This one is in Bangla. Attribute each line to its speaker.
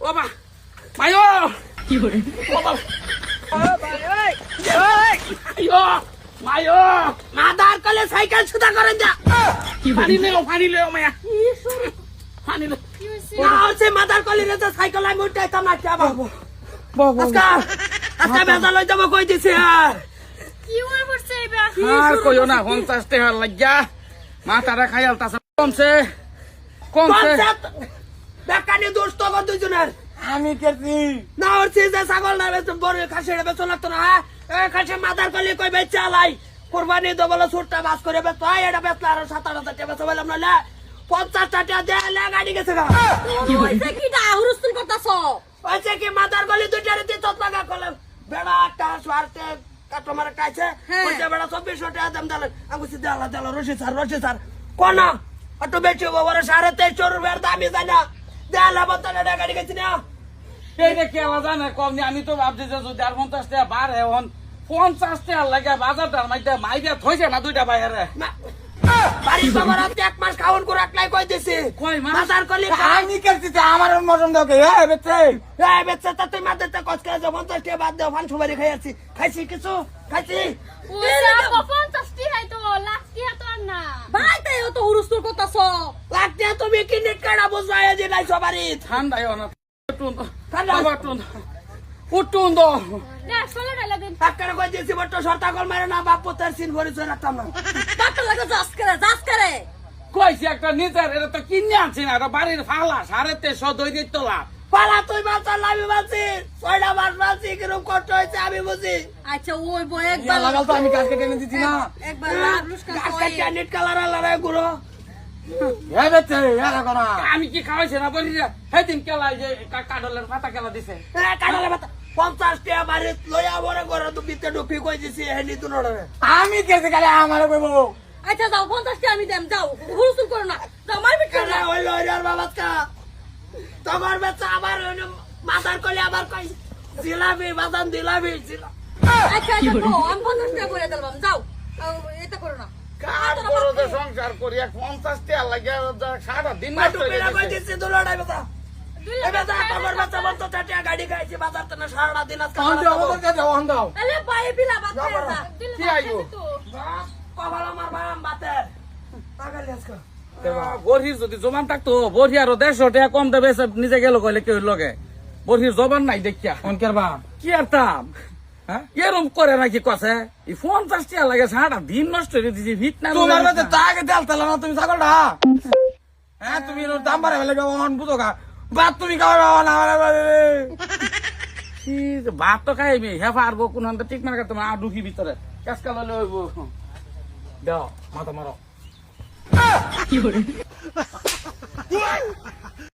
Speaker 1: বাবা মায়ো কি করে বাবা মায়ো মাদার কলে সাইকেল সুদা করে যা পানি লেও মায়া পানি লে না হচ্ছে মাদার কলে রে তো সাইকেল আমি উঠাইতাম না কি বাবা আজকে বেজা লই যাব কই দিছে
Speaker 2: কি হই পড়ছে এবা
Speaker 1: আর কইও না 50 টাকা লাগিয়া মাথাটা খাইয়াল তাছে কমছে বেকানি দোস্ত কর দুজনের
Speaker 3: আমি কেছি
Speaker 1: না হচ্ছে যে ছাগল না বেচ বড় খাসিটা বেচ লাগতো না হ্যাঁ খাসি মাদার কলি কই বেচ চালাই কুরবানি দেব বলে ছোটটা বাস করে বেচ হয় এটা বেচলা আর 7-8 টাকা বেচ বললাম না 50 টাকা দে লে গাড়ি গেছে গা
Speaker 2: ওইছে কি দা হুরুস্তুল করতাছো
Speaker 1: ওইছে কি মাদার কলি দুইটারে দিত লাগা কলে বেড়া একটা স্বার্থে কাস্টমার কাছে ওইছে বেড়া 2400 টাকা দাম দিলেন আমি কইছি দেলা রশি স্যার কোন অটো বেচে ওরে 2350 টাকার দামই যায় না দেলা বতলে গাড়ি গেছে না এই রে কেলা জানে কম নি আমি তো ভাবছি যে যদি আর 50 টাকা বার এখন 50 টাকা লাগে বাজারটার মধ্যে মাইরা থইছে না দুইটা বাইরে বাড়ি খবর আছে এক মাস খাওন করে একলাই কই দিছে কই মাস বাজার কলি
Speaker 3: আমি কেছি আমার মরণ দাও কে
Speaker 1: বেচে তা তুই মাঝে কষ্ট করে 50 টাকা বাদ দাও ফান সুবারি খাইছি কিছু খাইছি
Speaker 2: ওইছে 50 টি হাই তো লাস্টি হাতো না ভাই তাই তো হুরুস্তুল করতাছো
Speaker 1: লাগতে তুমি কি নেট কাটা বুঝায় যে নাই সবারই ঠান্ডা না উঠুন দো
Speaker 2: না চলে ডালা দিন
Speaker 1: টাকা কই দিছি বট শর্তা কল মারে না বাপ পুত্রের সিন ভরি চলে রাখতাম না
Speaker 2: কত লাগে জাস করে
Speaker 1: কইছি একটা নিজের এটা তো কিনে আনছি না এটা বাড়ির ফালা 350 দই দিত তোলা ফালা তুই বাচ্চা লাভি বাঁচি 6টা মাস বাঁচি কিরকম কষ্ট হয়েছে আমি বুঝি
Speaker 2: আচ্ছা ওই বই একবার
Speaker 3: লাগাল তো আমি কাজ কেটে দিছি না
Speaker 2: একবার লুস্কা
Speaker 1: গাছটা নেট কালার লড়াই গুলো আমি কি খাওয়াইছি না বলি সেদিন কেলা যে কাডলের পাতা কেলা দিছে কাডলের পাতা 50 টাকা বাড়ি লইয়া বড় করে তো ভিতরে ঢুকি কই দিছি হেনি তো নড়ে
Speaker 3: আমি কেছি খালি আমার কইব
Speaker 2: আচ্ছা যাও 50 টা আমি দেম যাও হুরুস্তুল করো না যাও মার বিট
Speaker 1: কেলা ওই লইয়ার বাবাকা তোমার বাচ্চা আবার মাথার কলি আবার কই জিলাপি বাদাম দিলাবি
Speaker 2: আচ্ছা তো আমি 50 টাকা করে দিলাম যাও এটা করো না
Speaker 1: কার করো যে সংসার করি 50 টাকা লাগে সারা দিন নষ্ট হয়ে গেছে কই দিছি দুলড়াই বাবা এবে যা তোমার বাচ্চা বলতো টাটা গাড়ি খাইছি বাজার তো না সারা দিন আজকে
Speaker 3: অন দাও
Speaker 2: আলে ভাই বিলা বাদ দে
Speaker 1: কি আইবো কপাল আমার বাম বাতের পাগল আজকে বড়ির যদি জমান থাকতো বড়ি আর 150 টাকা কম দেবে নিজে গেল কইলে কি লগে বড়ির জবান নাই দেখিয়া
Speaker 3: কোন করবা
Speaker 1: কি আরতাম এরম করে নাকি কছে 50 টাকা লাগে সারা দিন নষ্ট করে দিছি ভিট না
Speaker 3: তোমার মতে তাকে দেল তেল না তুমি ছাগলটা হ্যাঁ তুমি এর দাম বাড়াবে লাগে অন বুঝো গা বাত তুমি খাওয়া না
Speaker 1: ভাত তো খাইবি হে পারবো কোন ঠিক মানে তোমার ঢুকি ভিতরে কাজকা লইলে হইব
Speaker 3: দাও মাথা মারো
Speaker 1: কি করে